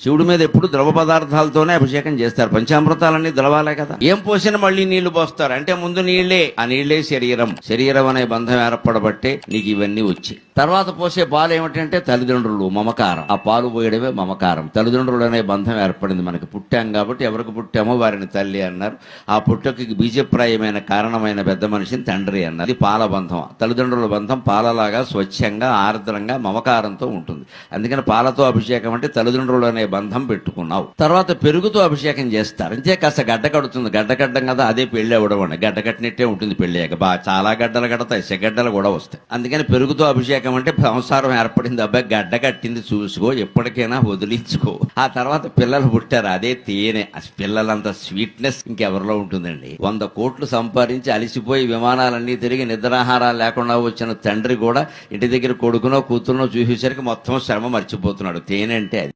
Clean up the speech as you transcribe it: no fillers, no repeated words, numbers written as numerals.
శివుడి మీద ఎప్పుడు ద్రవ పదార్థాలతోనే అభిషేకం చేస్తారు. పంచామృతాలన్నీ ద్రవాలే కదా. ఏం పోసినా మళ్ళీ నీళ్లు పోస్తారు. అంటే ముందు నీళ్లే, ఆ నీళ్లే శరీరం అనే బంధం ఏర్పడబట్టే నీకు ఇవన్నీ వచ్చి. తర్వాత పోసే పాలు ఏమిటంటే తల్లిదండ్రులు, మమకారం. ఆ పాలు పోయడమే మమకారం. తల్లిదండ్రులు అనే బంధం ఏర్పడింది. మనకి పుట్టాం కాబట్టి ఎవరికి పుట్టామో వారిని తల్లి అన్నారు. ఆ పుట్టకి బీజప్రాయమైన కారణమైన పెద్ద మనిషిని తండ్రి అన్నారు. ఇది పాల బంధం. తల్లిదండ్రుల బంధం పాలలాగా స్వచ్ఛంగా ఆర్ద్రంగా మమకారంతో ఉంటుంది. అందుకని పాలతో అభిషేకం అంటే తల్లిదండ్రులు అనే బంధం పెట్టుకున్నావు. తర్వాత పెరుగుతో అభిషేకం చేస్తారు. అంతే కాస్త గడ్డ కడుతుంది. గడ్డ కట్టడం కదా, అదే పెళ్లి అవ్వడం అండి. గడ్డ కట్టినట్టే ఉంటుంది పెళ్లి అయ్యాక. చాలా గడ్డలు కడతాయి, సెగడ్డలు కూడా వస్తాయి. అందుకని పెరుగుతో అభిషేకం అంటే సంసారం ఏర్పడింది, అబ్బాయి గడ్డ కట్టింది చూసుకో, ఎప్పటికైనా వదిలించుకో. ఆ తర్వాత పిల్లలు పుట్టారు, అదే తేనె. పిల్లలంత స్వీట్నెస్ ఇంకెవరిలో ఉంటుందండి. 100 కోట్లు సంపాదించి అలిసిపోయి విమానాలన్నీ తిరిగి నిద్రాహారాలు లేకుండా వచ్చిన తండ్రి కూడా ఇంటి దగ్గర కొడుకునో కూతురునో చూసేసరికి మొత్తం శ్రమ మర్చిపోతున్నాడు. తేనె అంటే అది.